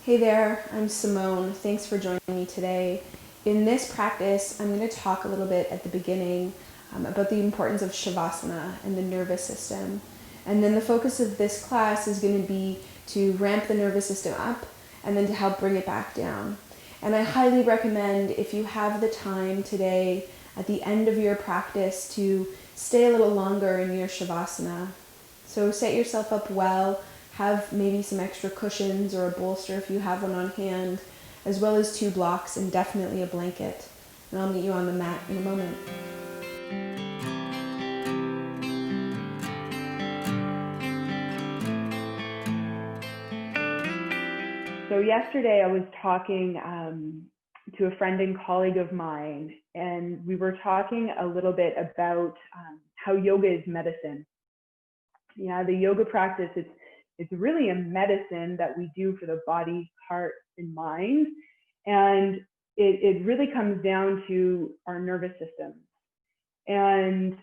Hey there, I'm Simone. Thanks for joining me today. In this practice, I'm going to talk a little bit at the beginning about the importance of shavasana and the nervous system. And then the focus of this class is going to be to ramp the nervous system up and then to help bring it back down. And I highly recommend, if you have the time today at the end of your practice, to stay a little longer in your shavasana. So set yourself up well, have maybe some extra cushions or a bolster if you have one on hand, as well as 2 blocks and definitely a blanket. And I'll meet you on the mat in a moment. So yesterday I was talking to a friend and colleague of mine, and we were talking a little bit about how yoga is medicine. Yeah, the yoga practice, it's really a medicine that we do for the body, heart, and mind. And it really comes down to our nervous system. And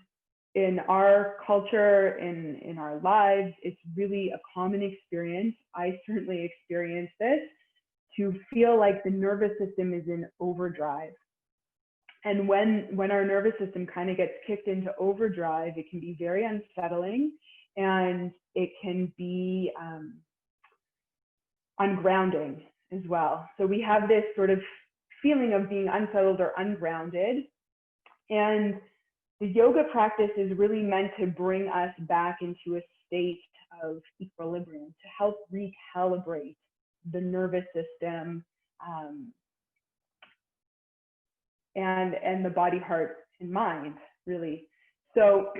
in our culture, in our lives, it's really a common experience. I certainly experienced this, to feel like the nervous system is in overdrive. And when our nervous system kind of gets kicked into overdrive, it can be very unsettling, and it can be ungrounding as well. So we have this sort of feeling of being unsettled or ungrounded. And the yoga practice is really meant to bring us back into a state of equilibrium, to help recalibrate the nervous system and the body, heart, and mind, really. So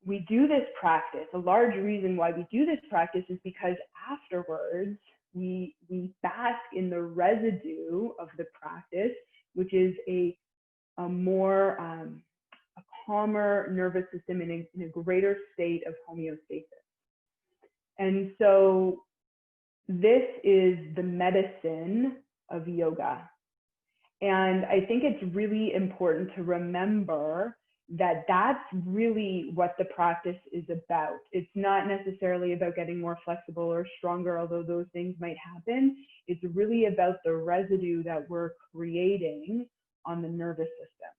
we do this practice. A large reason why we do this practice is because afterwards we bask in the residue of the practice, which is a more a calmer nervous system in a greater state of homeostasis. And so this is the medicine of yoga. And I think it's really important to remember that that's really what the practice is about. It's not necessarily about getting more flexible or stronger, although those things might happen. It's really about the residue that we're creating on the nervous system.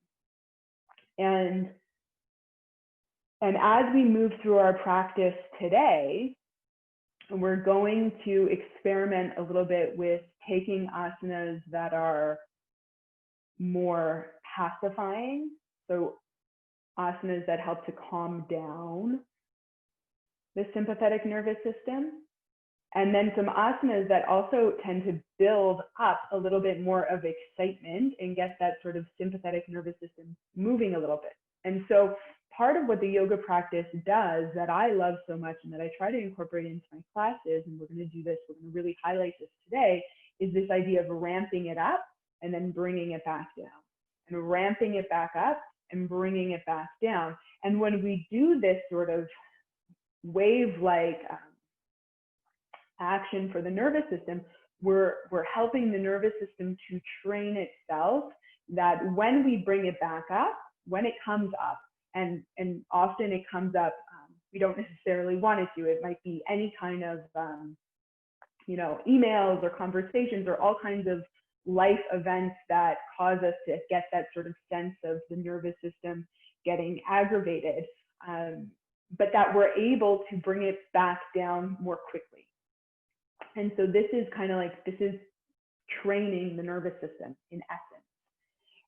And as we move through our practice today, we're going to experiment a little bit with taking asanas that are more pacifying. So asanas that help to calm down the sympathetic nervous system. And then some asanas that also tend to build up a little bit more of excitement and get that sort of sympathetic nervous system moving a little bit. And so part of what the yoga practice does that I love so much and that I try to incorporate into my classes, and we're going to do this, we're going to really highlight this today, is this idea of ramping it up and then bringing it back down, and ramping it back up and bringing it back down. And when we do this sort of wave-like action for the nervous system, we're helping the nervous system to train itself that when we bring it back up, when it comes up, and often it comes up, we don't necessarily want it to. It might be any kind of, emails or conversations or all kinds of life events that cause us to get that sort of sense of the nervous system getting aggravated, but that we're able to bring it back down more quickly. And so this is kind of like, this is training the nervous system in essence.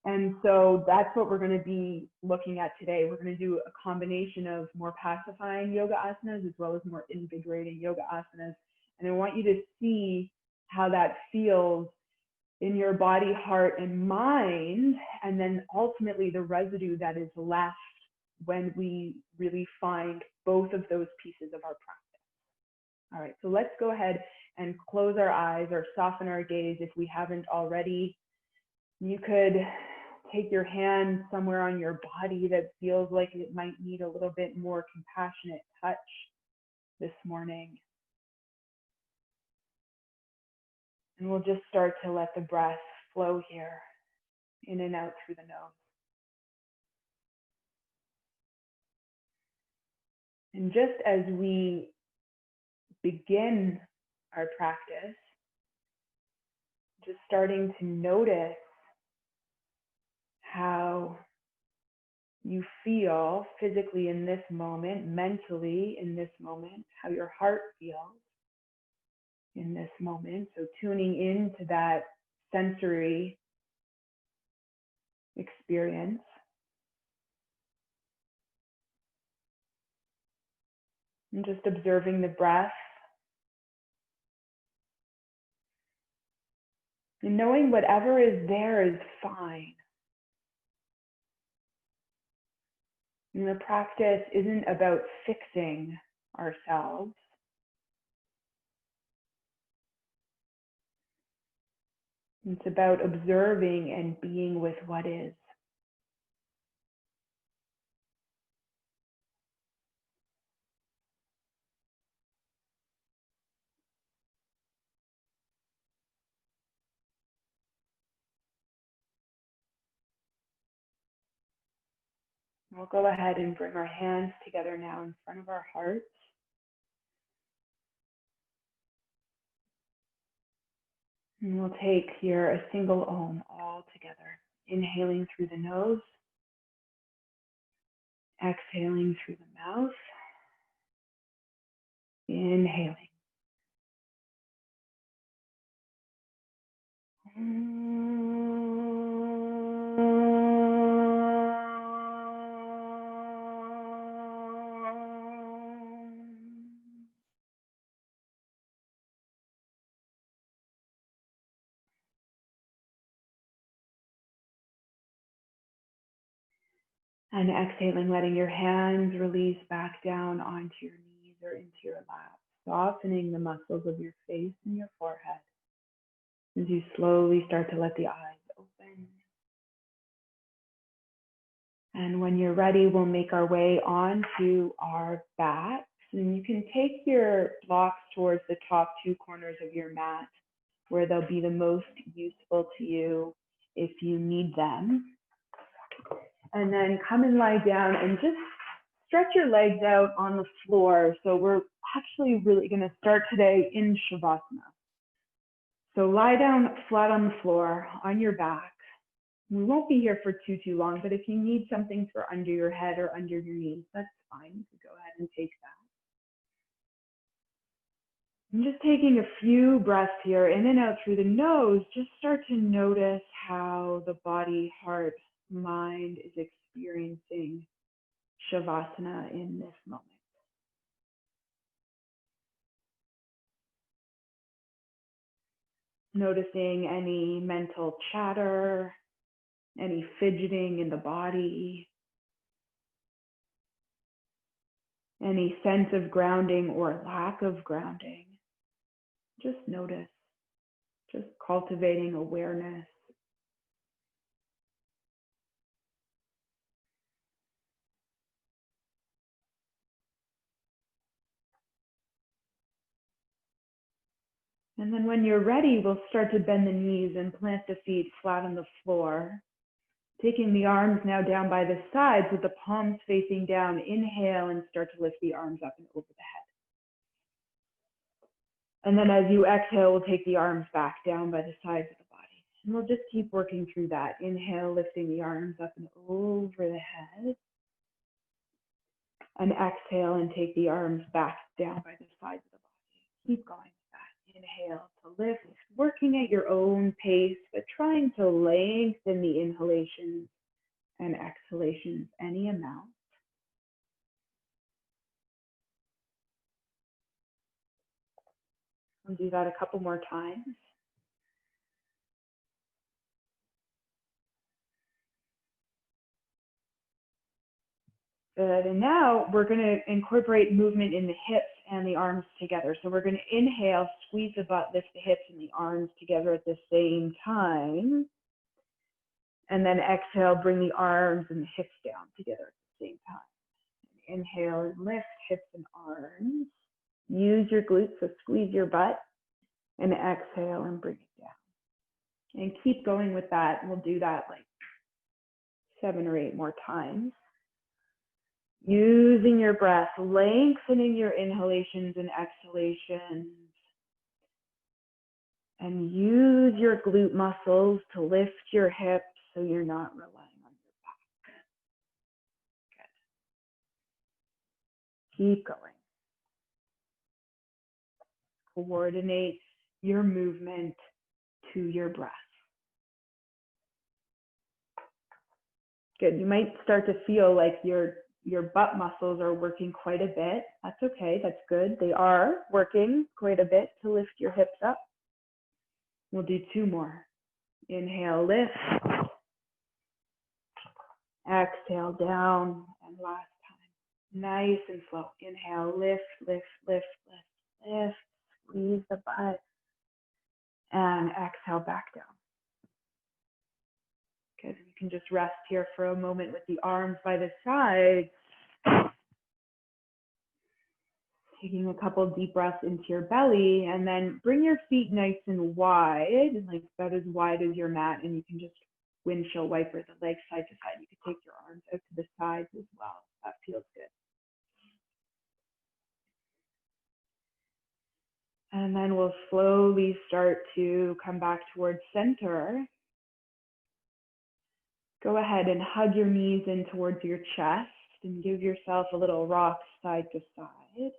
And so that's what we're going to be looking at today. We're going to do a combination of more pacifying yoga asanas as well as more invigorating yoga asanas. And I want you to see how that feels in your body, heart, and mind, and then ultimately the residue that is left when we really find both of those pieces of our practice. All right, so let's go ahead and close our eyes or soften our gaze if we haven't already. You could take your hand somewhere on your body that feels like it might need a little bit more compassionate touch this morning. And we'll just start to let the breath flow here, in and out through the nose. And just as we begin our practice, just starting to notice how you feel physically in this moment, mentally in this moment, how your heart feels in this moment. So tuning into that sensory experience. And just observing the breath. And knowing whatever is there is fine. And the practice isn't about fixing ourselves. It's about observing and being with what is. We'll go ahead and bring our hands together now in front of our hearts. And we'll take here a single Om all together. Inhaling through the nose. Exhaling through the mouth. Inhaling. And exhaling, letting your hands release back down onto your knees or into your lap, softening the muscles of your face and your forehead as you slowly start to let the eyes open. And when you're ready, we'll make our way onto our backs. And you can take your blocks towards the top two corners of your mat, where they'll be the most useful to you if you need them. And then come and lie down and just stretch your legs out on the floor. So we're actually really going to start today in Shavasana. So lie down flat on the floor, on your back. We won't be here for too long, but if you need something for under your head or under your knees, that's fine. You can go ahead and take that. I'm just taking a few breaths here, in and out through the nose. Just start to notice how the body, heart, mind is experiencing Shavasana in this moment. Noticing any mental chatter, any fidgeting in the body, any sense of grounding or lack of grounding. Just notice, just cultivating awareness. And then when you're ready, we'll start to bend the knees and plant the feet flat on the floor. Taking the arms now down by the sides with the palms facing down. Inhale and start to lift the arms up and over the head. And then as you exhale, we'll take the arms back down by the sides of the body. And we'll just keep working through that. Inhale, lifting the arms up and over the head. And exhale and take the arms back down by the sides of the body. Keep going with that. Inhale to lift, working at your own pace, but trying to lengthen the inhalations and exhalations any amount. We'll do that a couple more times. Good, and now we're going to incorporate movement in the hips and the arms together. So we're going to inhale, squeeze the butt, lift the hips and the arms together at the same time. And then exhale, bring the arms and the hips down together at the same time. Inhale, lift hips and arms. Use your glutes, so squeeze your butt. And exhale and bring it down. And keep going with that. We'll do that like 7 or 8 more times. Using your breath, lengthening your inhalations and exhalations. And use your glute muscles to lift your hips so you're not relying on your back. Good. Keep going. Coordinate your movement to your breath. Good. You might start to feel like your butt muscles are working quite a bit. That's okay. That's good. They are working quite a bit to lift your hips up. We'll do 2 more. Inhale, lift. Exhale, down. And last time. Nice and slow. Inhale, lift, lift, lift, lift, lift. Squeeze the butt. And exhale, back down. Good. You can just rest here for a moment with the arms by the side. Taking a couple deep breaths into your belly, and then bring your feet nice and wide, like about as wide as your mat, and you can just windshield wiper the legs side to side. You can take your arms out to the sides as well. That feels good. And then we'll slowly start to come back towards center. Go ahead and hug your knees in towards your chest and give yourself a little rock side to side.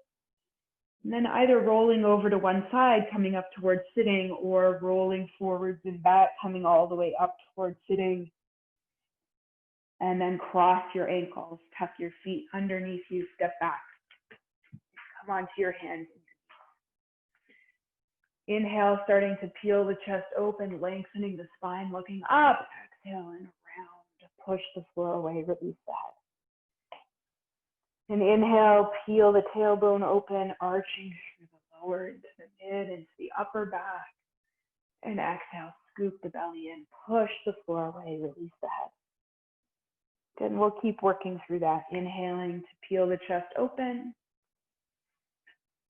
And then either rolling over to one side, coming up towards sitting, or rolling forwards and back, coming all the way up towards sitting. And then cross your ankles, tuck your feet underneath you, step back. Come onto your hands. Inhale, starting to peel the chest open, lengthening the spine, looking up. Exhale and round, push the floor away, release the head. And inhale, peel the tailbone open, arching through the lower into the mid, into the upper back. And exhale, scoop the belly in, push the floor away, release the head. Good, and we'll keep working through that. Inhaling to peel the chest open.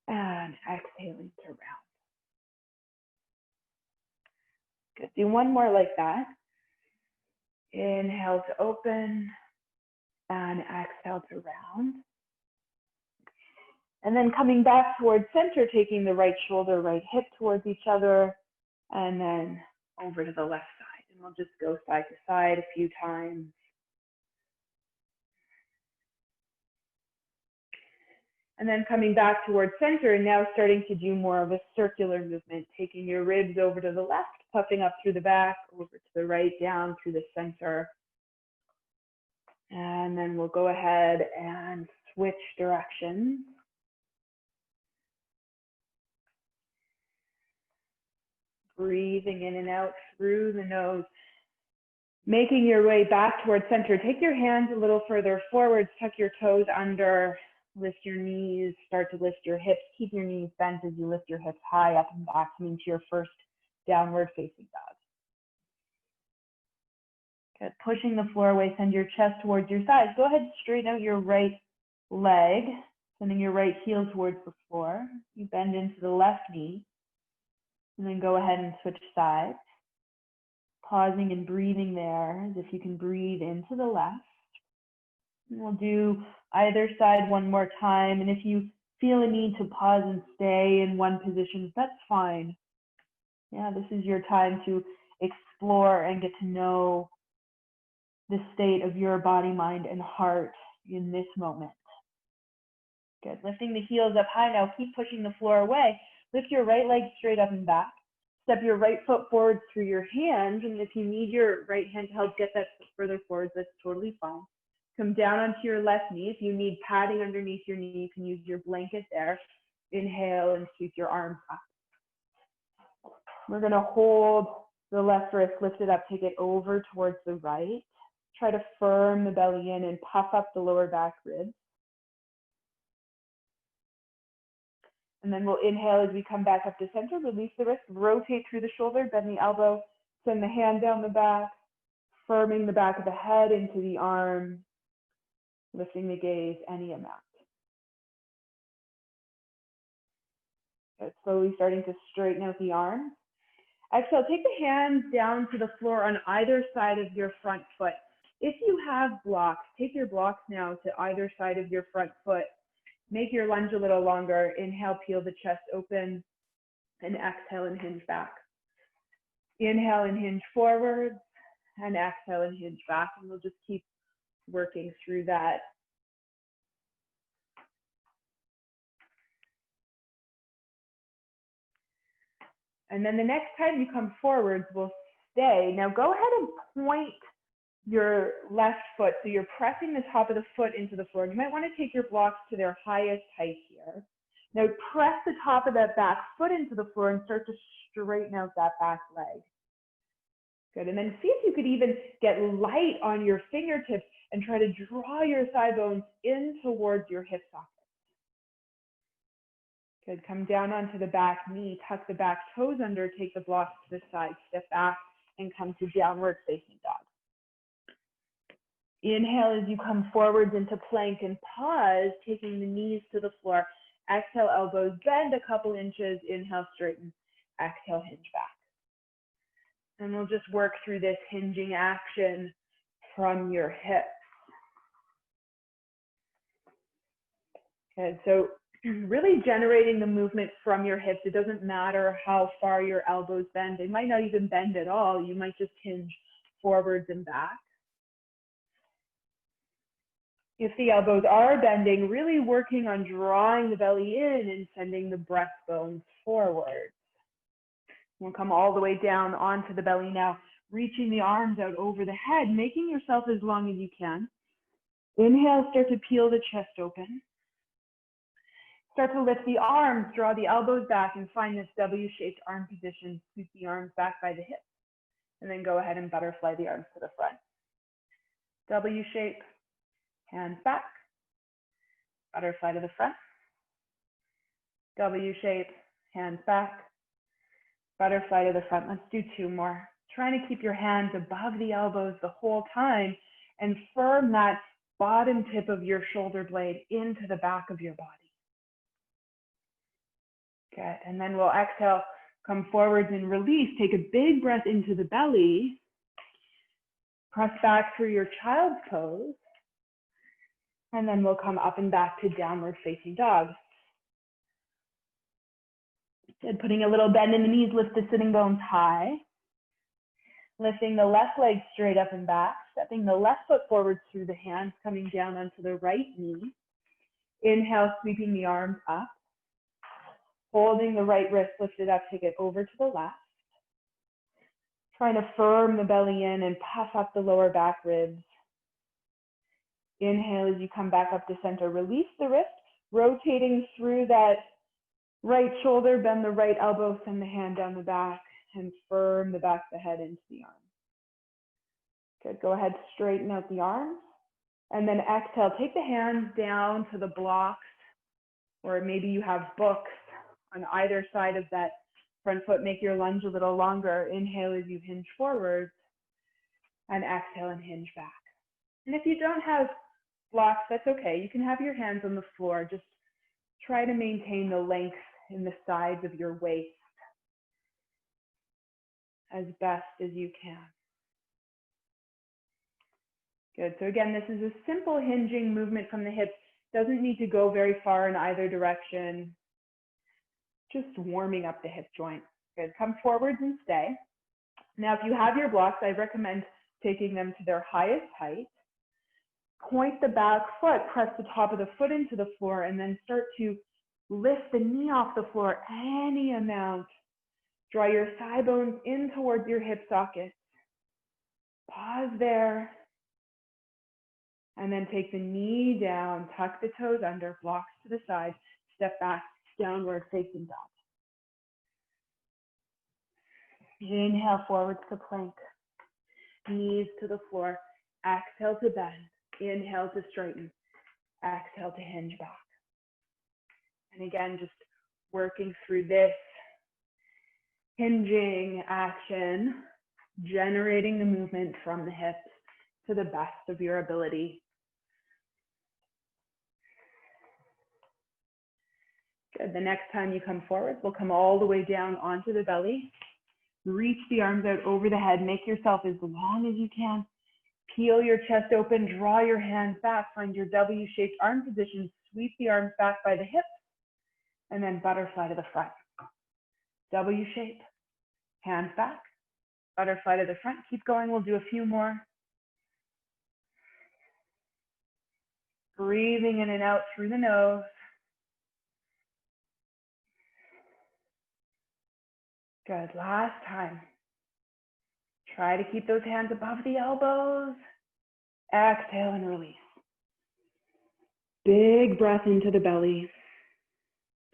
And exhaling to round. Good, do 1 more like that. Inhale to open. And exhale to round. And then coming back towards center, taking the right shoulder, right hip towards each other, and then over to the left side. And we'll just go side to side a few times. And then coming back towards center, and now starting to do more of a circular movement, taking your ribs over to the left, puffing up through the back, over to the right, down through the center. And then we'll go ahead and switch directions. Breathing in and out through the nose. Making your way back towards center. Take your hands a little further forward, tuck your toes under, lift your knees, start to lift your hips. Keep your knees bent as you lift your hips high up and back, coming to your first downward facing dog. Good. Pushing the floor away, send your chest towards your thighs. Go ahead and straighten out your right leg, sending your right heel towards the floor. You bend into the left knee, and then go ahead and switch sides. Pausing and breathing there, as if you can breathe into the left. And we'll do either side 1 more time, and if you feel a need to pause and stay in one position, that's fine. Yeah, this is your time to explore and get to know the state of your body, mind, and heart in this moment. Good. Lifting the heels up high now. Keep pushing the floor away. Lift your right leg straight up and back. Step your right foot forward through your hands. And if you need your right hand to help get that foot further forward, that's totally fine. Come down onto your left knee. If you need padding underneath your knee, you can use your blanket there. Inhale and sweep your arms up. We're going to hold the left wrist lifted up, take it over towards the right. Try to firm the belly in and puff up the lower back ribs. And then we'll inhale as we come back up to center, release the wrist, rotate through the shoulder, bend the elbow, send the hand down the back, firming the back of the head into the arm, lifting the gaze any amount. Good. Slowly starting to straighten out the arms. Exhale, take the hands down to the floor on either side of your front foot. If you have blocks, take your blocks now to either side of your front foot. Make your lunge a little longer. Inhale, peel the chest open, and exhale and hinge back. Inhale and hinge forward, and exhale and hinge back, and we'll just keep working through that. And then the next time you come forwards, we'll stay. Now go ahead and point your left foot. So you're pressing the top of the foot into the floor. You might want to take your blocks to their highest height here. Now press the top of that back foot into the floor and start to straighten out that back leg. Good, and then see if you could even get light on your fingertips and try to draw your thigh bones in towards your hip socket. Good, come down onto the back knee, tuck the back toes under, take the blocks to the side, step back, and come to downward facing dog. Inhale as you come forwards into plank and pause, taking the knees to the floor. Exhale, elbows bend a couple inches. Inhale, straighten. Exhale, hinge back. And we'll just work through this hinging action from your hips. Okay, so really generating the movement from your hips. It doesn't matter how far your elbows bend. They might not even bend at all. You might just hinge forwards and back. If the elbows are bending, really working on drawing the belly in and sending the breastbones forward. We'll come all the way down onto the belly now, reaching the arms out over the head, making yourself as long as you can. Inhale, start to peel the chest open. Start to lift the arms, draw the elbows back, and find this W-shaped arm position. Sweep the arms back by the hips, and then go ahead and butterfly the arms to the front. W-shape, hands back, butterfly to the front. W-shape, hands back, butterfly to the front. Let's do two more. Trying to keep your hands above the elbows the whole time and firm that bottom tip of your shoulder blade into the back of your body. Good, and then we'll exhale, come forwards and release. Take a big breath into the belly. Press back through your child's pose. And then we'll come up and back to downward facing dog. Good, putting a little bend in the knees, lift the sitting bones high. Lifting the left leg straight up and back, stepping the left foot forward through the hands, coming down onto the right knee. Inhale, sweeping the arms up. Holding the right wrist lifted up, take it over to the left. Trying to firm the belly in and puff up the lower back ribs. Inhale as you come back up to center, release the wrist, rotating through that right shoulder, bend the right elbow, send the hand down the back, and firm the back of the head into the arm. Good, go ahead, straighten out the arms, and then exhale, take the hands down to the blocks, or maybe you have books on either side of that front foot. Make your lunge a little longer. Inhale as you hinge forward, and exhale and hinge back. And if you don't have blocks, that's okay. You can have your hands on the floor. Just try to maintain the length in the sides of your waist as best as you can. Good, so again, this is a simple hinging movement from the hips. Doesn't need to go very far in either direction. Just warming up the hip joint. Good, come forwards and stay. Now, if you have your blocks, I recommend taking them to their highest height. Point the back foot, press the top of the foot into the floor, and then start to lift the knee off the floor any amount. Draw your thigh bones in towards your hip sockets. Pause there. And then take the knee down, tuck the toes under, blocks to the side, step back, downward facing dog. Inhale forwards to plank. Knees to the floor. Exhale to bend. Inhale to straighten. Exhale to hinge back. And again, just working through this hinging action, generating the movement from the hips to the best of your ability. Good. The next time you come forward, we'll come all the way down onto the belly. Reach the arms out over the head. Make yourself as long as you can. Peel your chest open, draw your hands back, find your W-shaped arm position, sweep the arms back by the hips, and then butterfly to the front. W shape, hands back, Butterfly to the front. Keep going. We'll do a few more. Breathing in and out through the nose. Good. Last time. Try to keep those hands above the elbows. Exhale and release. Big breath into the belly.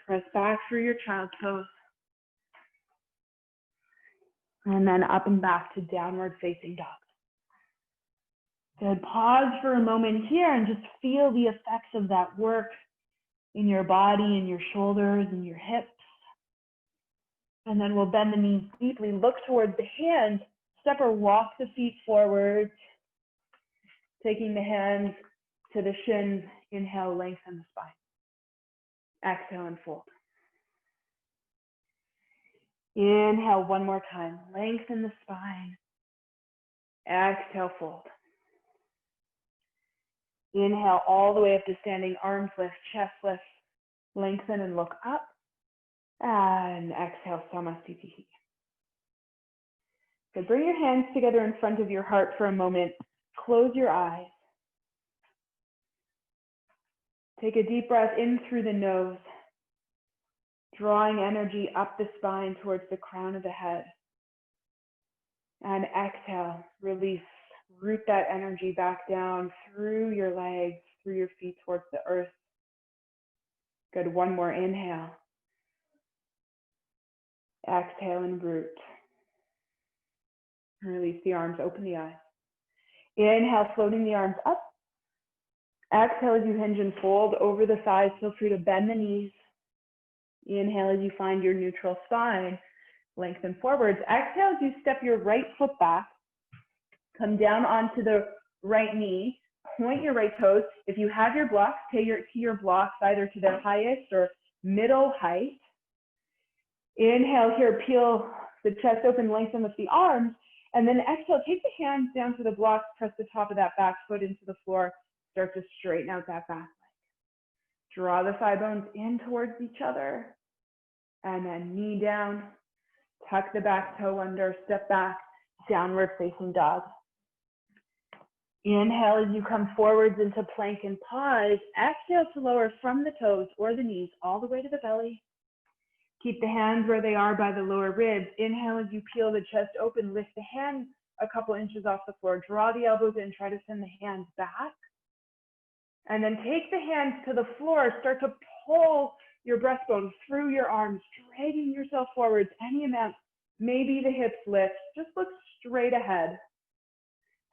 Press back through your child's pose. And then up and back to downward facing dog. Good. Pause for a moment here and just feel the effects of that work in your body, in your shoulders, and your hips. And then we'll bend the knees deeply, look towards the hands, step or walk the feet forward, taking the hands to the shins. Inhale, lengthen the spine. Exhale and fold. Inhale one more time, lengthen the spine. Exhale, fold. Inhale all the way up to standing, arms lift, chest lift, lengthen and look up. And exhale, Samasthiti. So bring your hands together in front of your heart for a moment. Close your eyes. Take a deep breath in through the nose, drawing energy up the spine towards the crown of the head. And exhale, release. Root that energy back down through your legs, through your feet towards the earth. Good. One more inhale. Exhale and root. Release the arms, open the eyes. Inhale, floating the arms up. Exhale as you hinge and fold over the thighs. Feel free to bend the knees. Inhale as you find your neutral spine. Lengthen forwards. Exhale as you step your right foot back. Come down onto the right knee. Point your right toes. If you have your blocks, take your blocks either to their highest or middle height. Inhale here, peel the chest open, lengthen with the arms. And then exhale, take the hands down to the blocks, press the top of that back foot into the floor. Start to straighten out that back leg. Draw the thigh bones in towards each other. And then knee down. Tuck the back toe under, step back, downward facing dog. Inhale as you come forwards into plank and pause. Exhale to lower from the toes or the knees all the way to the belly. Keep the hands where they are by the lower ribs. Inhale as you peel the chest open. Lift the hands a couple inches off the floor. Draw the elbows in. Try to send the hands back. And then take the hands to the floor. Start to pull your breastbone through your arms, dragging yourself forwards any amount. Maybe the hips lift. Just look straight ahead.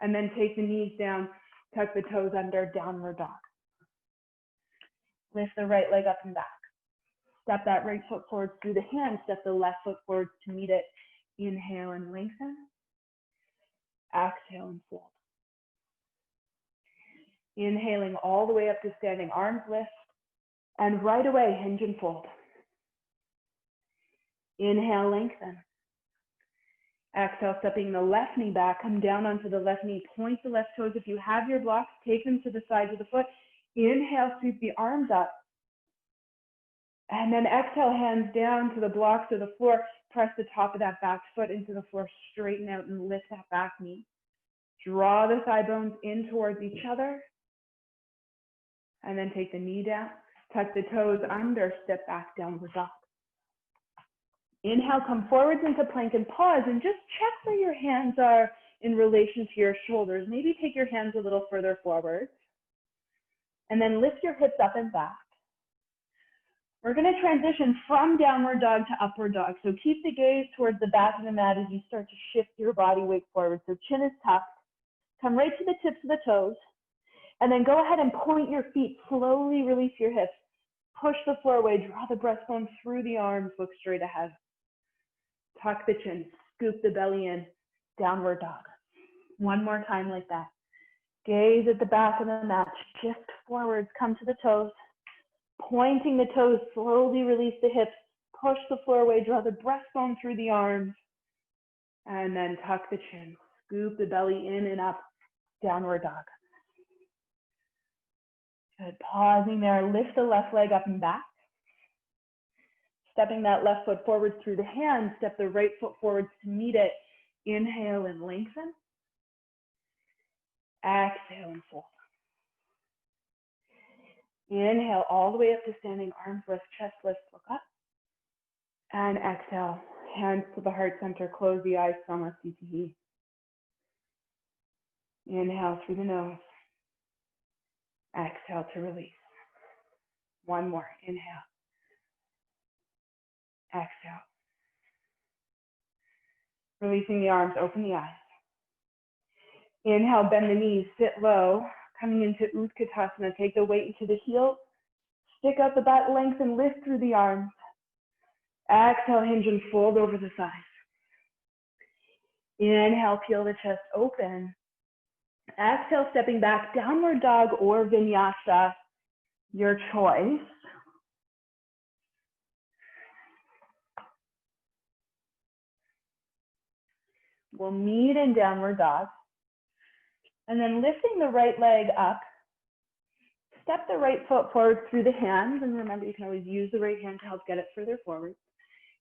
And then take the knees down, tuck the toes under, downward dog. Lift the right leg up and back. Step that right foot forward through the hand, step the left foot forward to meet it. Inhale and lengthen. Exhale and fold. Inhaling all the way up to standing, arms lift. And right away, hinge and fold. Inhale, lengthen. Exhale, stepping the left knee back, come down onto the left knee, point the left toes. If you have your blocks, take them to the sides of the foot. Inhale, sweep the arms up. And then exhale, hands down to the blocks of the floor. Press the top of that back foot into the floor, straighten out and lift that back knee. Draw the thigh bones in towards each other. And then take the knee down, tuck the toes under, step back, downward dog. Inhale, come forwards into plank and pause and just check where your hands are in relation to your shoulders. Maybe take your hands a little further forward. And then lift your hips up and back. We're going to transition from downward dog to upward dog. So keep the gaze towards the back of the mat as you start to shift your body weight forward. So chin is tucked. Come right to the tips of the toes. And then go ahead and point your feet. Slowly release your hips. Push the floor away. Draw the breastbone through the arms. Look straight ahead. Tuck the chin. Scoop the belly in. Downward dog. One more time like that. Gaze at the back of the mat. Shift forwards. Come to the toes. Pointing the toes. Slowly release the hips. Push the floor away. Draw the breastbone through the arms. And then tuck the chin. Scoop the belly in and up. Downward dog. Good. Pausing there. Lift the left leg up and back. Stepping that left foot forward through the hand. Step the right foot forward to meet it. Inhale and lengthen. Exhale and fold. Inhale all the way up to standing, arms lift, chest lift, look up. And exhale, hands to the heart center, close the eyes, Samasthiti. Inhale through the nose. Exhale to release. One more, inhale. Exhale. Releasing the arms, open the eyes. Inhale, bend the knees, sit low. Coming into Utkatasana, take the weight into the heels. Stick out the butt, lengthen, lift through the arms. Exhale, hinge and fold over the thighs. Inhale, peel the chest open. Exhale, stepping back, downward dog or vinyasa, your choice. We'll meet in downward dog. And then lifting the right leg up, step the right foot forward through the hands. And remember, you can always use the right hand to help get it further forward.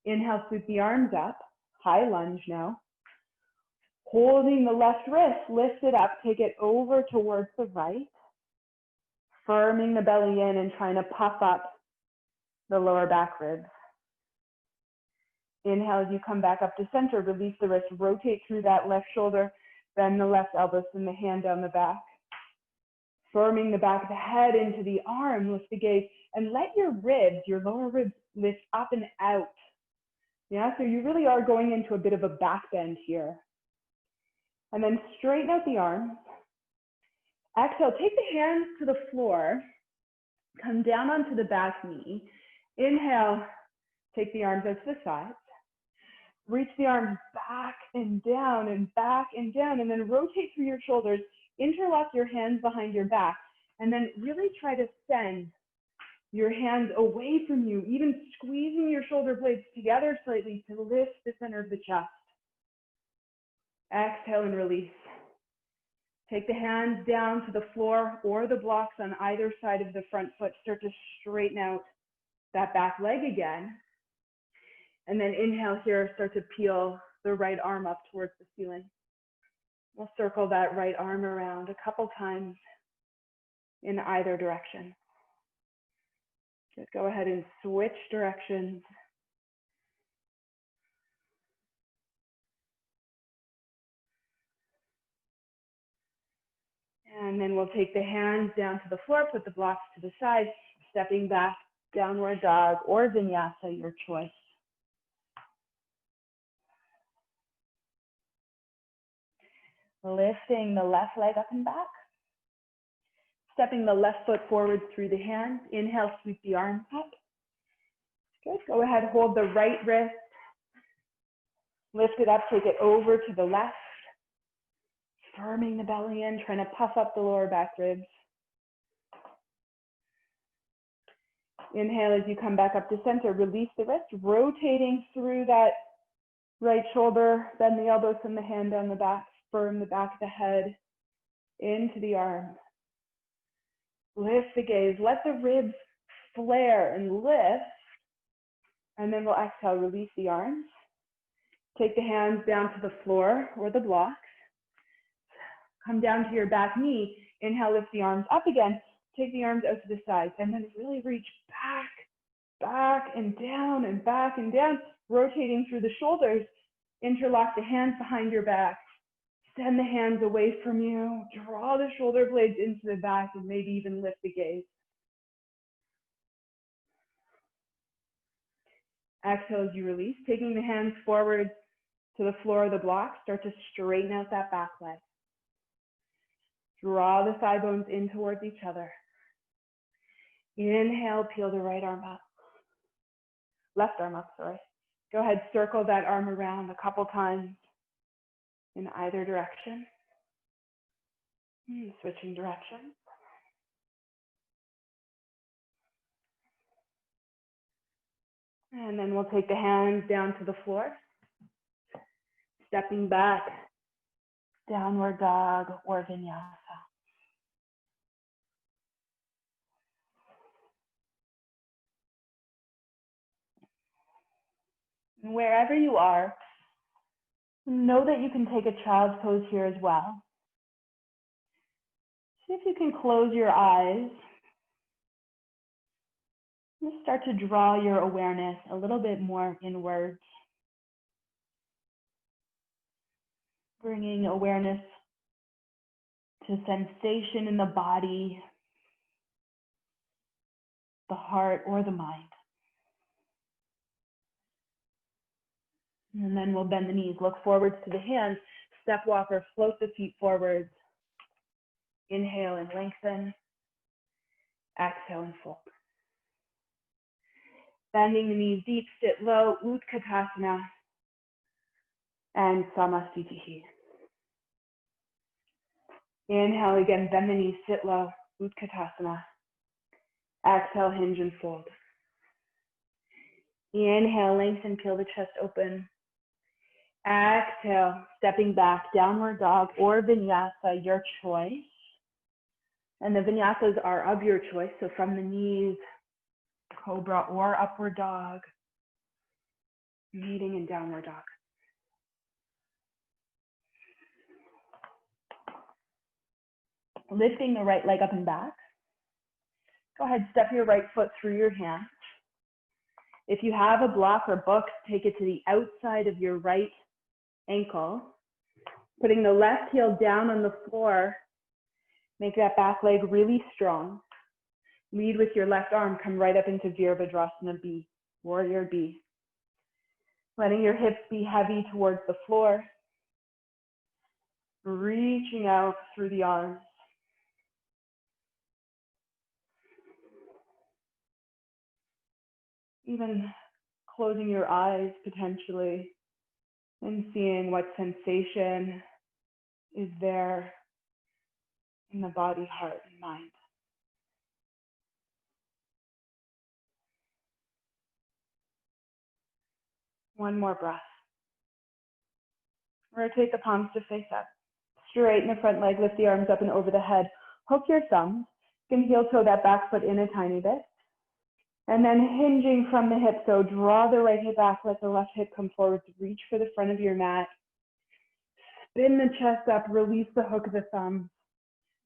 Inhale, sweep the arms up, high lunge now. Holding the left wrist, lift it up, take it over towards the right. Firming the belly in and trying to puff up the lower back ribs. Inhale as you come back up to center, release the wrist, rotate through that left shoulder, bend the left elbow, send the hand down the back. Firming the back of the head into the arm, lift the gaze, and let your ribs, your lower ribs, lift up and out. Yeah, so you really are going into a bit of a back bend here. And then straighten out the arms. Exhale, take the hands to the floor. Come down onto the back knee. Inhale, take the arms out to the sides. Reach the arms back and down and back and down, and then rotate through your shoulders. Interlock your hands behind your back, and then really try to send your hands away from you, even squeezing your shoulder blades together slightly to lift the center of the chest. Exhale and release. Take the hands down to the floor or the blocks on either side of the front foot. Start to straighten out that back leg again. And then inhale here, start to peel the right arm up towards the ceiling. We'll circle that right arm around a couple times in either direction. Just go ahead and switch directions. And then we'll take the hands down to the floor, put the blocks to the side, stepping back, downward dog or vinyasa, your choice. Lifting the left leg up and back. Stepping the left foot forward through the hands. Inhale, sweep the arms up. Good. Go ahead, hold the right wrist. Lift it up, take it over to the left. Firming the belly in, trying to puff up the lower back ribs. Inhale as you come back up to center. Release the wrist, rotating through that right shoulder. Bend the elbows and the hand down the back. Firm the back of the head into the arm. Lift the gaze. Let the ribs flare and lift. And then we'll exhale, release the arms. Take the hands down to the floor or the blocks. Come down to your back knee. Inhale, lift the arms up again. Take the arms out to the sides. And then really reach back, back and down and back and down. Rotating through the shoulders. Interlock the hands behind your back. Send the hands away from you. Draw the shoulder blades into the back and maybe even lift the gaze. Exhale as you release, taking the hands forward to the floor of the block. Start to straighten out that back leg. Draw the thigh bones in towards each other. Inhale, peel the right arm up. Left arm up, sorry. Go ahead, circle that arm around a couple times in either direction. Switching direction. And then we'll take the hands down to the floor. Stepping back, downward dog or vinyasa. And wherever you are, Know that you can take a child's pose here as well. See if you can close your eyes. Just start to draw your awareness a little bit more inwards. Bringing awareness to sensation in the body, the heart, or the mind. And then we'll bend the knees, look forwards to the hands, step walker, float the feet forwards. Inhale and lengthen. Exhale and fold. Bending the knees deep, sit low, Utkatasana, and Samastitihi. Inhale again, bend the knees, sit low, Utkatasana. Exhale, hinge and fold. Inhale, lengthen, peel the chest open. Exhale, stepping back, downward dog or vinyasa, your choice. And the vinyasas are of your choice, so from the knees, cobra or upward dog, meeting in downward dog. Lifting the right leg up and back. Go ahead, step your right foot through your hands. If you have a block or book, take it to the outside of your right ankle. Putting the left heel down on the floor, make that back leg really strong. Lead with your left arm, come right up into Virabhadrasana B, Warrior B. Letting your hips be heavy towards the floor. Reaching out through the arms. Even closing your eyes potentially and seeing what sensation is there in the body, heart, and mind. One more breath. Rotate the palms to face up. Straighten the front leg, lift the arms up and over the head. Hook your thumbs. You can heel toe that back foot in a tiny bit. And then hinging from the hip, so draw the right hip back, let the left hip come forward, reach for the front of your mat. Spin the chest up, release the hook of the thumb.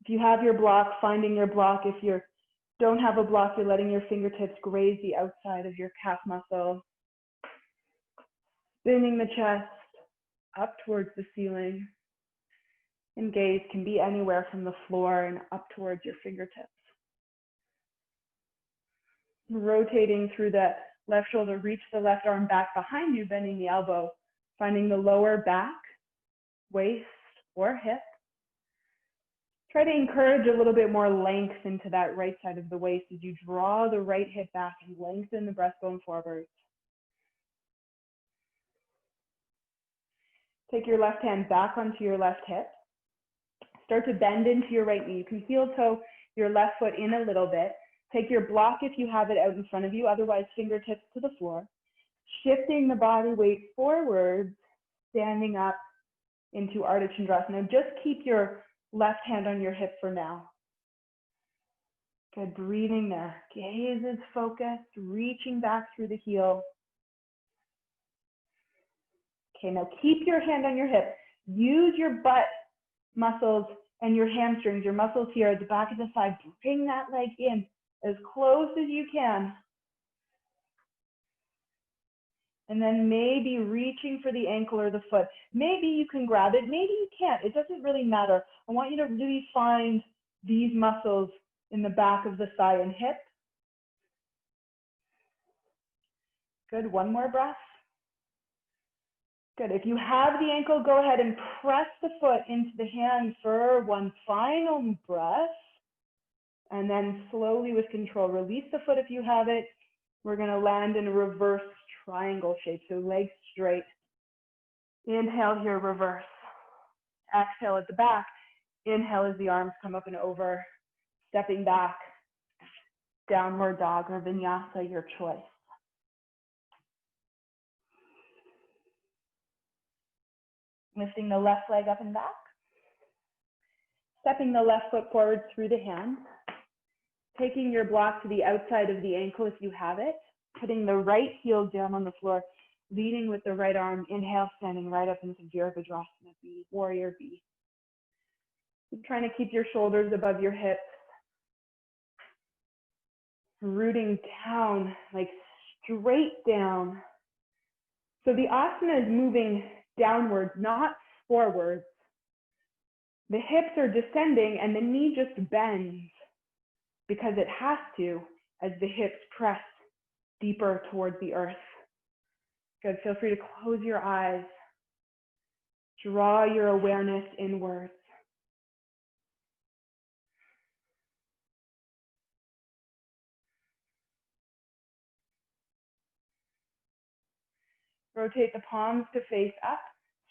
If you have your block, finding your block. If you don't have a block, you're letting your fingertips graze the outside of your calf muscle. Spinning the chest up towards the ceiling. And gaze can be anywhere from the floor and up towards your fingertips. Rotating through the left shoulder, reach the left arm back behind you, bending the elbow, finding the lower back, waist, or hip. Try to encourage a little bit more length into that right side of the waist as you draw the right hip back and lengthen the breastbone forward. Take your left hand back onto your left hip. Start to bend into your right knee. You can heel toe your left foot in a little bit. Take your block if you have it out in front of you, otherwise fingertips to the floor. Shifting the body weight forward, standing up into Ardha Chandrasana. Just keep your left hand on your hip for now. Good, breathing there. Gaze is focused, reaching back through the heel. Okay, now keep your hand on your hip. Use your butt muscles and your hamstrings, your muscles here at the back of the side. Bring that leg in as close as you can. And then maybe reaching for the ankle or the foot. Maybe you can grab it, maybe you can't. It doesn't really matter. I want you to really find these muscles in the back of the thigh and hip. Good, one more breath. Good, if you have the ankle, go ahead and press the foot into the hand for one final breath. And then slowly with control, release the foot if you have it. We're gonna land in a reverse triangle shape, so legs straight. Inhale here, reverse. Exhale at the back. Inhale as the arms come up and over. Stepping back, downward dog or vinyasa, your choice. Lifting the left leg up and back. Stepping the left foot forward through the hands. Taking your block to the outside of the ankle if you have it. Putting the right heel down on the floor. leading with the right arm. Inhale, standing right up into Virabhadrasana B, Warrior B. You're trying to keep your shoulders above your hips, rooting down, like straight down. So the asana is moving downwards, not forwards. The hips are descending and the knee just bends because it has to as the hips press deeper towards the earth. Good, feel free to close your eyes. Draw your awareness inwards. Rotate the palms to face up.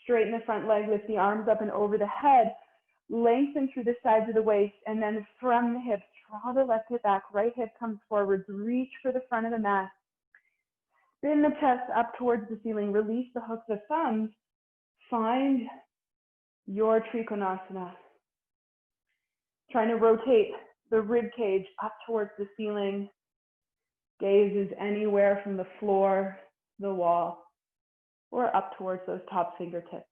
Straighten the front leg, lift the arms up and over the head. Lengthen through the sides of the waist, and then from the hips, draw the left hip back. Right hip comes forwards. Reach for the front of the mat. Spin the chest up towards the ceiling. Release the hooks of thumbs. Find your Trikonasana. Trying to rotate the rib cage up towards the ceiling. Gaze is anywhere from the floor, the wall, or up towards those top fingertips.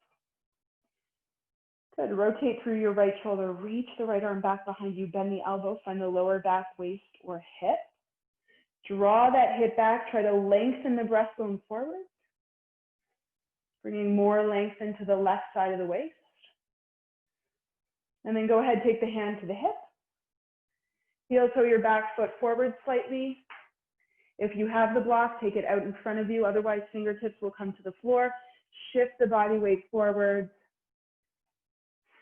Good. Rotate through your right shoulder. Reach the right arm back behind you. Bend the elbow. Find the lower back, waist, or hip. Draw that hip back. Try to lengthen the breastbone forward. Bringing more length into the left side of the waist. And then go ahead, take the hand to the hip. Heel toe your back foot forward slightly. If you have the block, take it out in front of you. Otherwise, fingertips will come to the floor. Shift the body weight forward.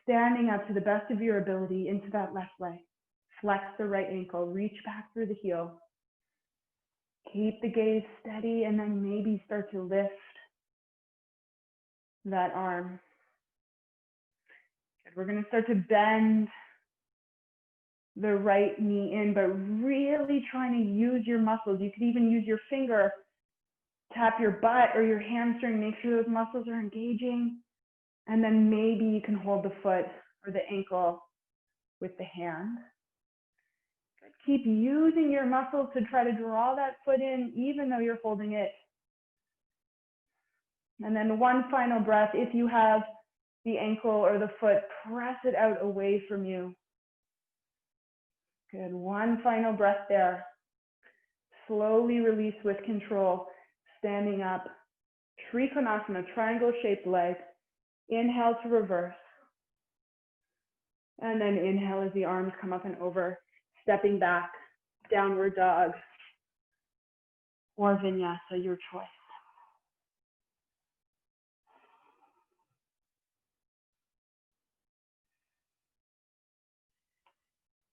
Standing up to the best of your ability into that left leg. Flex the right ankle. Reach back through the heel. Keep the gaze steady and then maybe start to lift that arm. Good. We're going to start to bend the right knee in, but really trying to use your muscles. You could even use your finger, tap your butt or your hamstring, make sure those muscles are engaging. And then maybe you can hold the foot or the ankle with the hand. Good. Keep using your muscles to try to draw that foot in, even though you're holding it. And then one final breath. If you have the ankle or the foot, press it out away from you. Good. One final breath there. Slowly release with control. Standing up. Trikonasana, triangle-shaped leg. Inhale to reverse. And then inhale as the arms come up and over. Stepping back. Downward dog. Or vinyasa, your choice.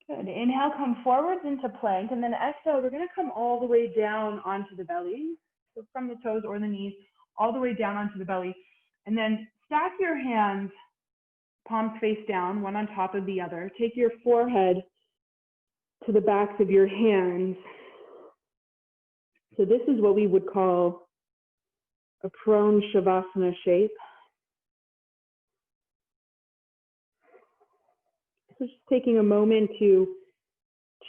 Good. Inhale, come forwards into plank, and then exhale, we're going to come all the way down onto the belly. So from the toes or the knees, all the way down onto the belly. And then stack your hands, palms face down, one on top of the other. Take your forehead to the backs of your hands. So this is what we would call a prone shavasana shape. So just taking a moment to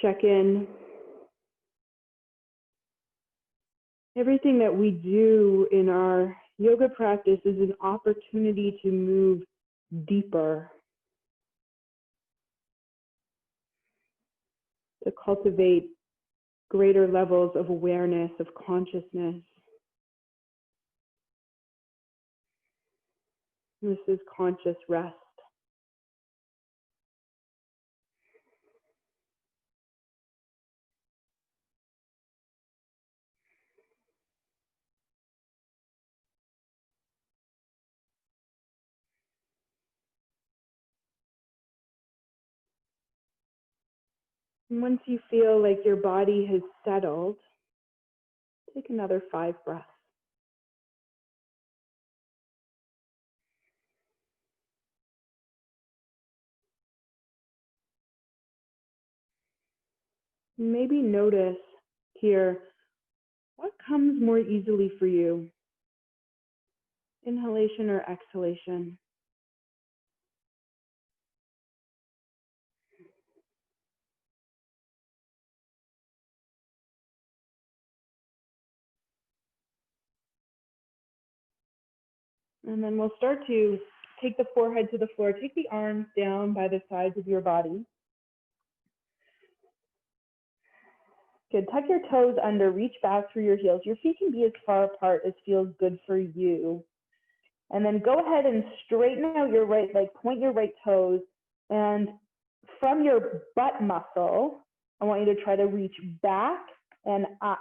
check in. Everything that we do in our yoga practice is an opportunity to move deeper, to cultivate greater levels of awareness, of consciousness. This is conscious rest. And once you feel like your body has settled, take another 5 breaths. Maybe notice here, what comes more easily for you? Inhalation or exhalation? And then we'll start to take the forehead to the floor. Take the arms down by the sides of your body. Good. Tuck your toes under, reach back through your heels. Your feet can be as far apart as feels good for you. And then go ahead and straighten out your right leg, point your right toes, and from your butt muscle, I want you to try to reach back and up.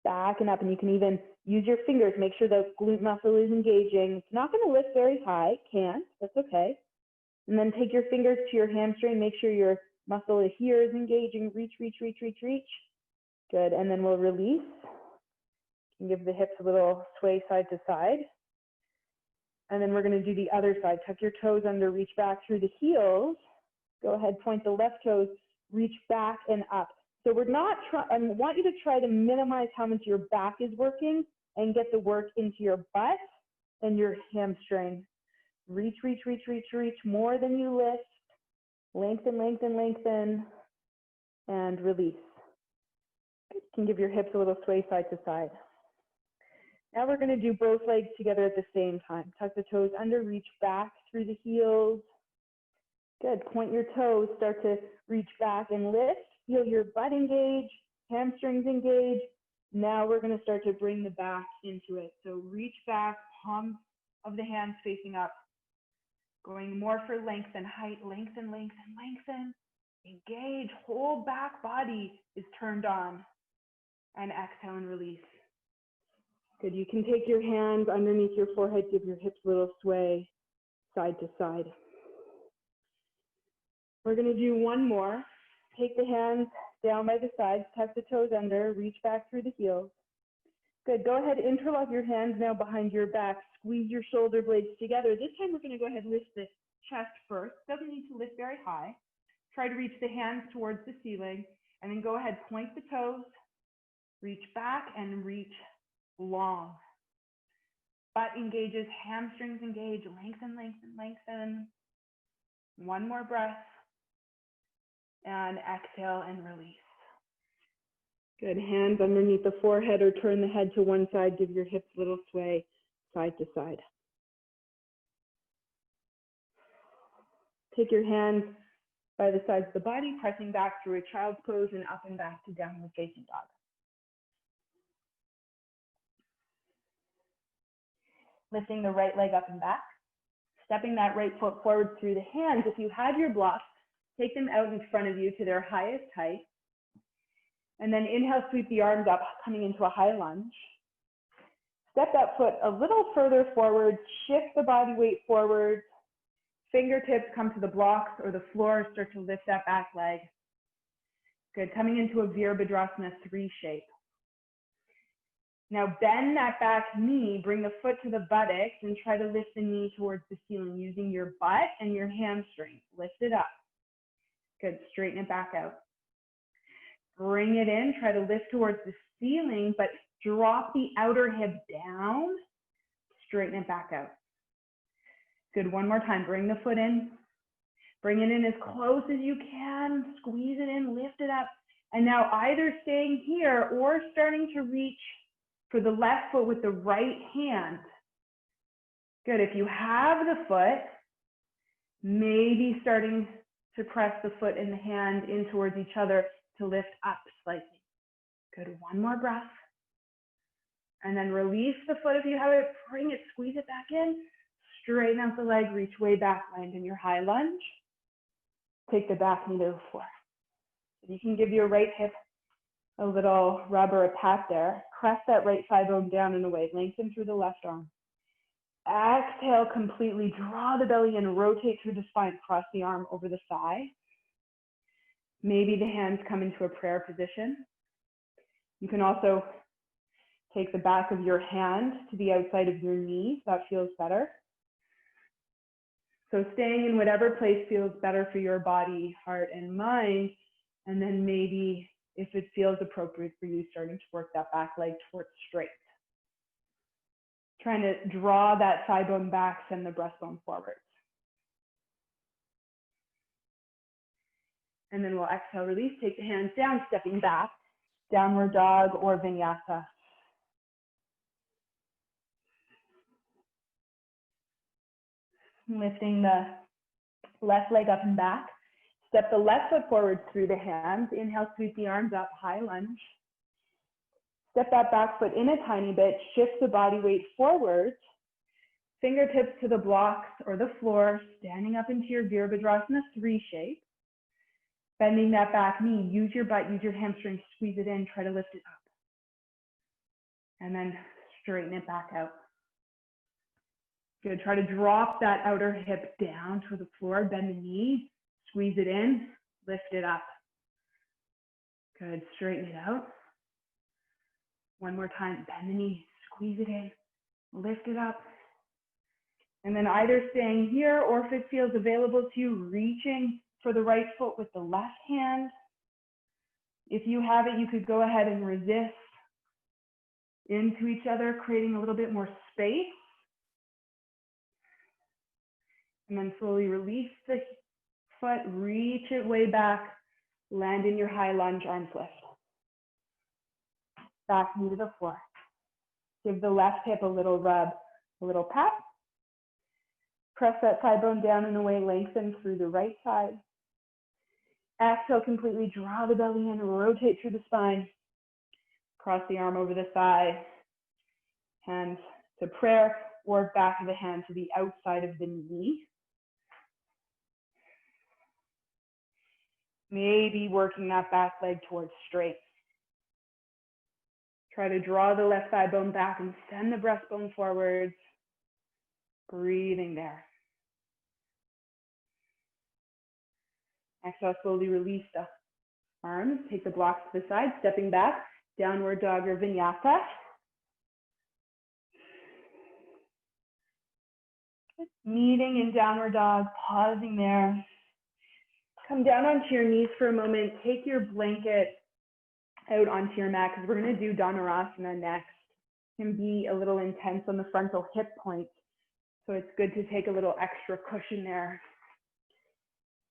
Back and up, and you can even use your fingers. Make sure the glute muscle is engaging. It's not going to lift very high. Can't. That's okay. And then take your fingers to your hamstring. Make sure your muscle here is engaging. Reach, reach, reach, reach, reach. Good. And then we'll release. And give the hips a little sway side to side. And then we're going to do the other side. Tuck your toes under, reach back through the heels. Go ahead, point the left toes, reach back and up. So we're not trying, I want you to try to minimize how much your back is working and get the work into your butt and your hamstring. Reach, reach, reach, reach, reach more than you lift. Lengthen, lengthen, lengthen, and release. You can give your hips a little sway side to side. Now we're going to do both legs together at the same time. Tuck the toes under, reach back through the heels. Good. Point your toes, start to reach back and lift. Feel your butt engage, hamstrings engage. Now we're going to start to bring the back into it. So reach back, palms of the hands facing up. Going more for length and height, lengthen, lengthen, lengthen. Engage, whole back body is turned on. And exhale and release. Good, you can take your hands underneath your forehead, give your hips a little sway, side to side. We're gonna do one more. Take the hands down by the sides, tuck the toes under, reach back through the heels. Good, go ahead, interlock your hands now behind your back, squeeze your shoulder blades together. This time we're gonna go ahead and lift the chest first. Doesn't need to lift very high. Try to reach the hands towards the ceiling, and then go ahead, point the toes, reach back and reach long. Butt engages, hamstrings engage, lengthen, lengthen, lengthen. One more breath. And exhale and release. Good, hands underneath the forehead or turn the head to one side, give your hips a little sway, side to side. Take your hands by the sides of the body, pressing back through a child's pose and up and back to downward facing dog. Lifting the right leg up and back, stepping that right foot forward through the hands. If you have your blocks, take them out in front of you to their highest height. And then inhale, sweep the arms up, coming into a high lunge. Step that foot a little further forward, shift the body weight forward. Fingertips come to the blocks or the floor, start to lift that back leg. Good, coming into a Virabhadrasana 3 shape. Now bend that back knee, bring the foot to the buttocks and try to lift the knee towards the ceiling using your butt and your hamstring. Lift it up. Good, straighten it back out. Bring it in, try to lift towards the ceiling, but drop the outer hip down, straighten it back out. Good, one more time, bring the foot in. Bring it in as close as you can, squeeze it in, lift it up. And now either staying here or starting to reach for the left foot with the right hand. Good, if you have the foot, maybe starting to press the foot and the hand in towards each other to lift up slightly. Good, one more breath. And then release the foot if you have it, bring it, squeeze it back in, straighten out the leg, reach way back, land in your high lunge. Take the back knee to the floor. You can give your right hip a little rub or a pat there. Press that right thigh bone down and away. Lengthen through the left arm. Exhale completely. Draw the belly in. Rotate through the spine. Cross the arm over the thigh. Maybe the hands come into a prayer position. You can also take the back of your hand to the outside of your knee. That feels better. So staying in whatever place feels better for your body, heart, and mind. And then maybe, if it feels appropriate for you, starting to work that back leg towards straight. Trying to draw that thigh bone back, send the breastbone forward. And then we'll exhale, release, take the hands down, stepping back, downward dog or vinyasa. Lifting the left leg up and back. Step the left foot forward through the hands. Inhale, sweep the arms up, high lunge. Step that back foot in a tiny bit. Shift the body weight forward. Fingertips to the blocks or the floor, standing up into your Virabhadrasana 3 shape. Bending that back knee, use your butt, use your hamstring, squeeze it in, try to lift it up. And then straighten it back out. Good, try to drop that outer hip down to the floor, bend the knee, squeeze it in, lift it up. Good, straighten it out. One more time, bend the knee, squeeze it in, lift it up. And then either staying here or if it feels available to you, reaching for the right foot with the left hand. If you have it, you could go ahead and resist into each other, creating a little bit more space. And then slowly release the foot, reach it way back, land in your high lunge, arms lift. Back knee to the floor. Give the left hip a little rub, a little pat. Press that thigh bone down and away, lengthen through the right side. Exhale, completely draw the belly in, rotate through the spine. Cross the arm over the thigh. Hand to prayer or back of the hand to the outside of the knee. Maybe working that back leg towards straight. Try to draw the left thigh bone back and send the breastbone forwards. Breathing there. Exhale, slowly release the arms. Take the blocks to the side, stepping back, downward dog or vinyasa. Meeting in downward dog, pausing there. Come down onto your knees for a moment. Take your blanket out onto your mat because we're going to do Dhanurasana next. It can be a little intense on the frontal hip point. So it's good to take a little extra cushion there.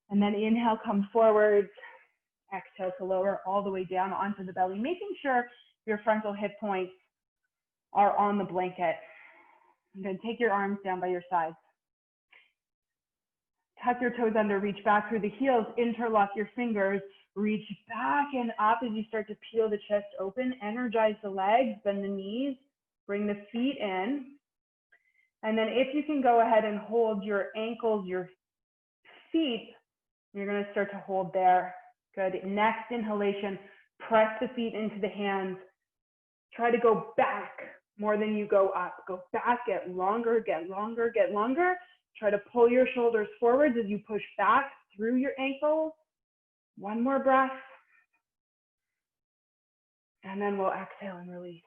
And then inhale, come forward. Exhale to lower all the way down onto the belly, making sure your frontal hip points are on the blanket. And then take your arms down by your sides. Tuck your toes under, reach back through the heels, interlock your fingers, reach back and up as you start to peel the chest open, energize the legs, bend the knees, bring the feet in. And then if you can go ahead and hold your ankles, your feet, you're going to start to hold there. Good. Next inhalation, press the feet into the hands. Try to go back more than you go up. Go back, get longer, get longer, get longer. Try to pull your shoulders forwards as you push back through your ankles. One more breath. And then we'll exhale and release.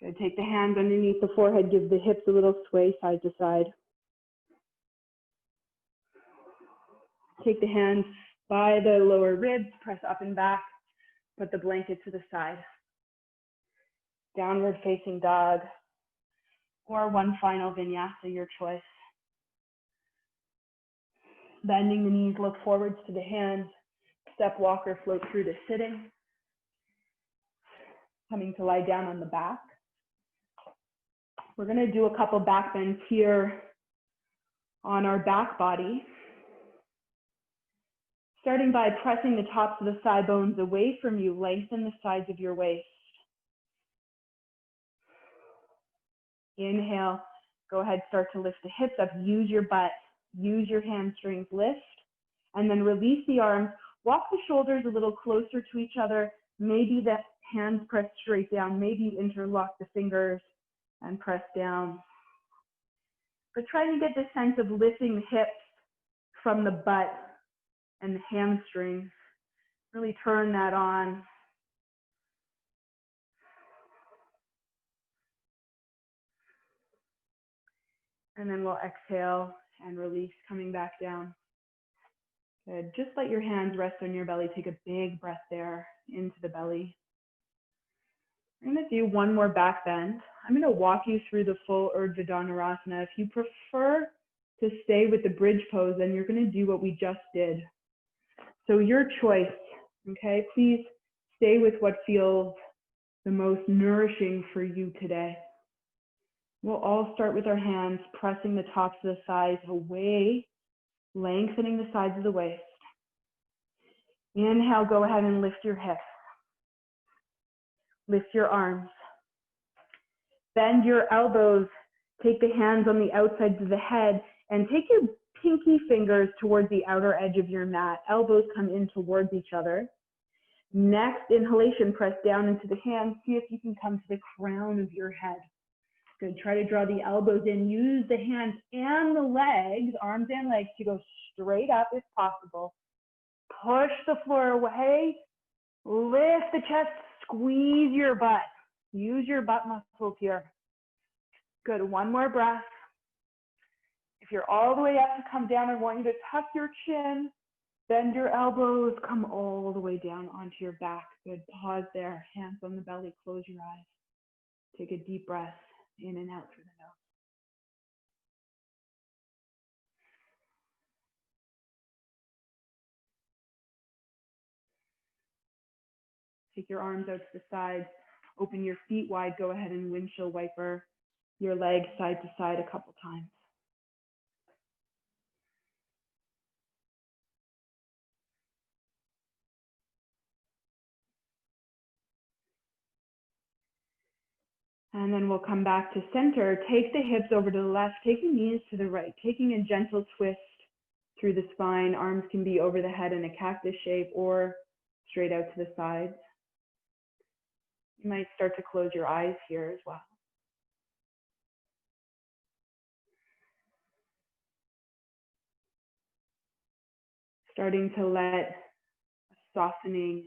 Good. Take the hands underneath the forehead. Give the hips a little sway side to side. Take the hands by the lower ribs. Press up and back. Put the blanket to the side. Downward facing dog. Or one final vinyasa, your choice. Bending the knees, look forwards to the hands. Step, walk, or float through to sitting. Coming to lie down on the back. We're going to do a couple back bends here on our back body. Starting by pressing the tops of the thigh bones away from you, lengthen the sides of your waist. Inhale, go ahead, start to lift the hips up, use your butt, use your hamstrings, lift, and then release the arms, walk the shoulders a little closer to each other, maybe the hands press straight down, maybe you interlock the fingers and press down. But trying to get the sense of lifting the hips from the butt and the hamstrings, really turn that on. And then we'll exhale and release, coming back down. Good. Just let your hands rest on your belly. Take a big breath there into the belly. I'm going to do one more back bend. I'm going to walk you through the full Urdhva Dhanurasana. If you prefer to stay with the bridge pose, then you're going to do what we just did. So your choice, okay? Please stay with what feels the most nourishing for you today. We'll all start with our hands pressing the tops of the thighs away, lengthening the sides of the waist. Inhale, go ahead and lift your hips. Lift your arms. Bend your elbows. Take the hands on the outsides of the head and take your pinky fingers towards the outer edge of your mat. Elbows come in towards each other. Next inhalation, press down into the hands. See if you can come to the crown of your head. Good. Try to draw the elbows in. Use the hands and the legs, arms and legs, to go straight up if possible. Push the floor away. Lift the chest. Squeeze your butt. Use your butt muscles here. Good. One more breath. If you're all the way up to come down, I want you to tuck your chin. Bend your elbows. Come all the way down onto your back. Good. Pause there. Hands on the belly. Close your eyes. Take a deep breath in and out through the nose. Take your arms out to the sides. Open your feet wide. Go ahead and windshield wiper your legs side to side a couple times. And then we'll come back to center. Take the hips over to the left. Take the knees to the right. Taking a gentle twist through the spine. Arms can be over the head in a cactus shape or straight out to the sides. You might start to close your eyes here as well. Starting to let a softening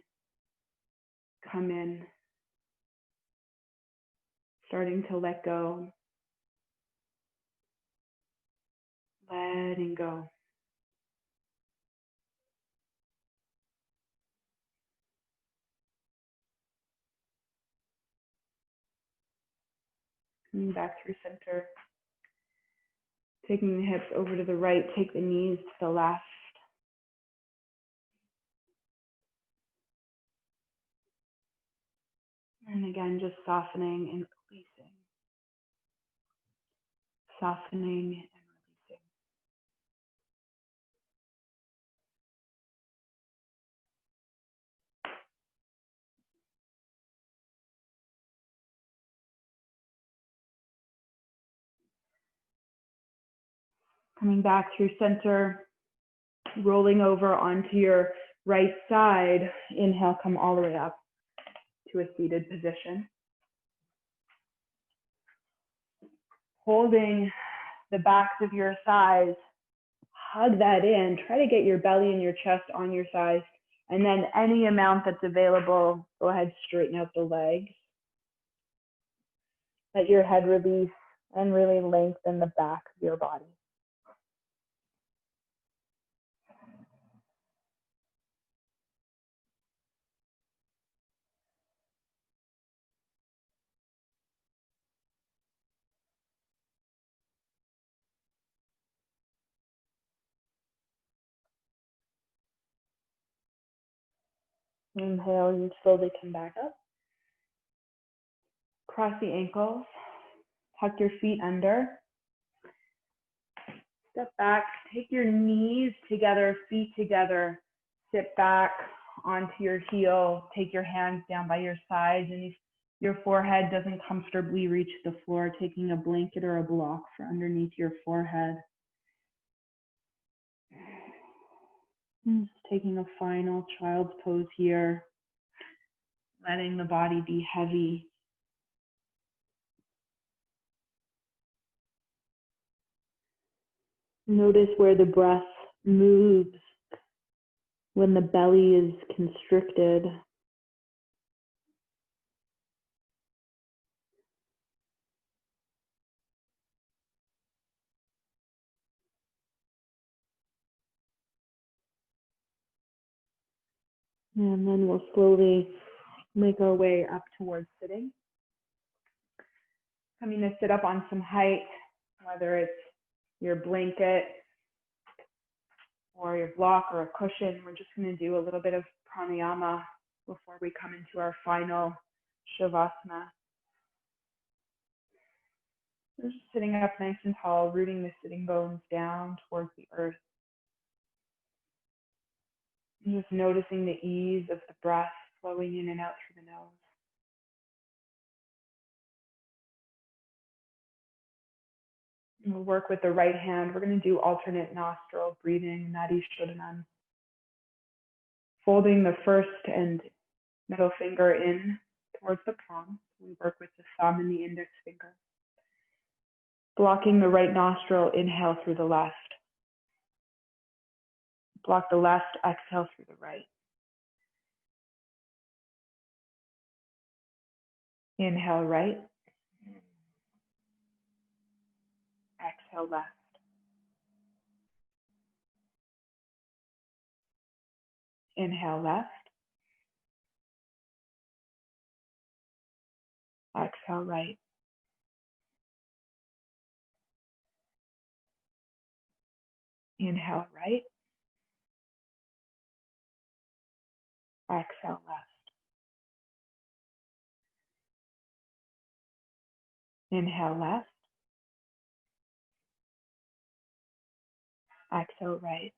come in. Starting to let go. Letting go. Coming back through center. Taking the hips over to the right. Take the knees to the left. And again, just softening and releasing. Softening and releasing. Coming back through center, rolling over onto your right side. Inhale, come all the way up to a seated position. Holding the backs of your thighs, hug that in. Try to get your belly and your chest on your thighs. And then any amount that's available, go ahead, straighten out the legs. Let your head release and really lengthen the back of your body. Inhale, you slowly come back up. Cross the ankles. Tuck your feet under. Step back. Take your knees together, feet together. Sit back onto your heel. Take your hands down by your sides. And if your forehead doesn't comfortably reach the floor, taking a blanket or a block for underneath your forehead. And just taking a final child's pose here. Letting the body be heavy. Notice where the breath moves when the belly is constricted. And then we'll slowly make our way up towards sitting. Coming to sit up on some height, whether it's your blanket or your block or a cushion. We're just going to do a little bit of pranayama before we come into our final shavasana. We're just sitting up nice and tall, rooting the sitting bones down towards the earth. And just noticing the ease of the breath flowing in and out through the nose. And we'll work with the right hand. We're going to do alternate nostril breathing, Nadi Shodhanam. Folding the first and middle finger in towards the palm. We work with the thumb and the index finger. Blocking the right nostril, inhale through the left. Block the left, exhale through the right. Inhale right. Exhale left. Inhale left. Exhale right. Inhale right. Exhale left. Inhale left. Exhale right.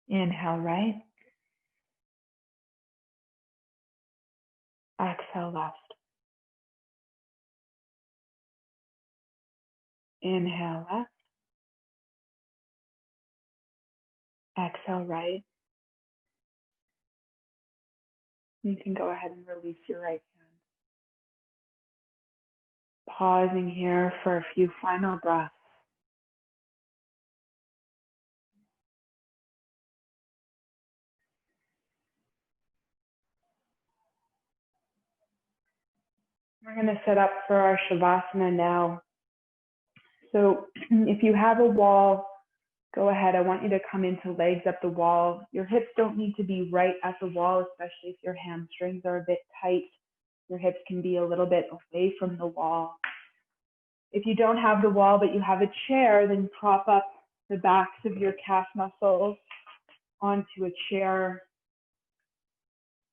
Inhale right. Exhale left. Inhale left. Exhale right. You can go ahead and release your right hand. Pausing here for a few final breaths. We're going to set up for our Shavasana now. So if you have a wall, go ahead. I want you to come into legs up the wall. Your hips don't need to be right at the wall, especially if your hamstrings are a bit tight. Your hips can be a little bit away from the wall. If you don't have the wall, but you have a chair, then prop up the backs of your calf muscles onto a chair.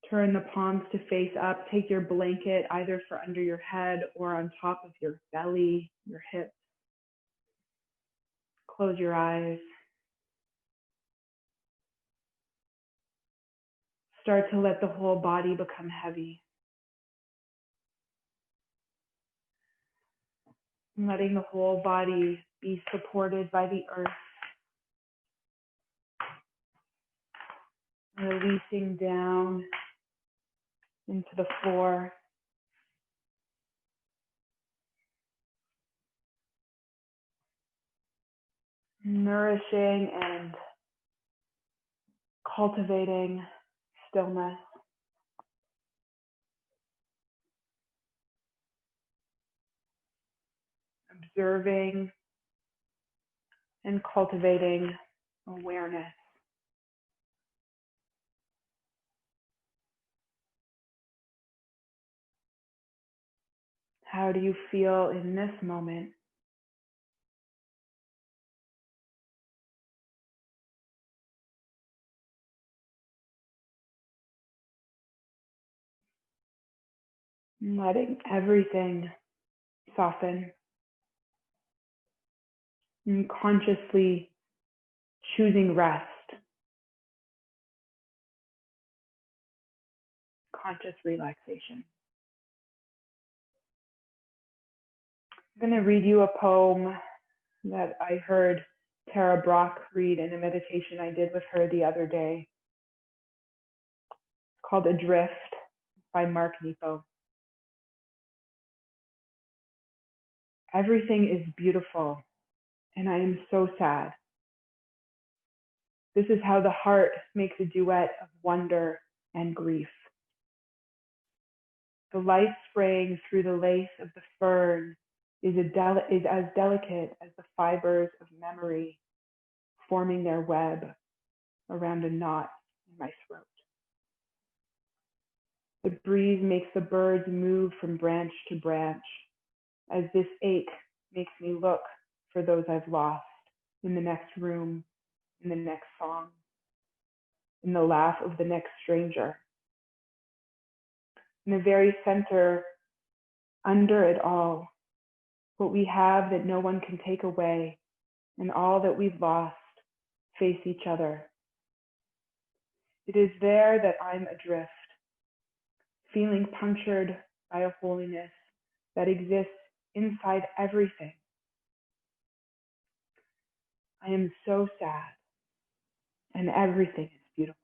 Turn the palms to face up. Take your blanket either for under your head or on top of your belly, your hips. Close your eyes. Start to let the whole body become heavy. Letting the whole body be supported by the earth. Releasing down into the floor. Nourishing and cultivating stillness. Observing and cultivating awareness. How do you feel in this moment? Letting everything soften and consciously choosing rest. Conscious relaxation. I'm going to read you a poem that I heard Tara Brach read in a meditation I did with her the other day. It's called Adrift by Mark Nepo. Everything is beautiful, and I am so sad. This is how the heart makes a duet of wonder and grief. The light spraying through the lace of the fern is as delicate as the fibers of memory forming their web around a knot in my throat. The breeze makes the birds move from branch to branch, as this ache makes me look for those I've lost in the next room, in the next song, in the laugh of the next stranger. in the very center, under it all, what we have that no one can take away, and all that we've lost face each other. It is there that I'm adrift, feeling punctured by a holiness that exists inside everything. I am so sad, and everything is beautiful.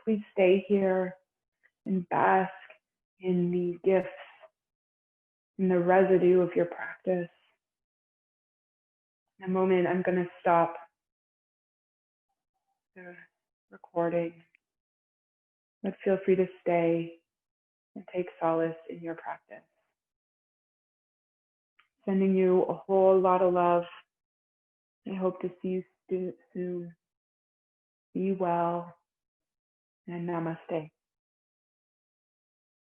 Please stay here and bask in the gifts, in the residue of your practice. In a moment, I'm going to stop the recording, but feel free to stay and take solace in your practice. Sending you a whole lot of love. I hope to see you soon. Be well, and namaste.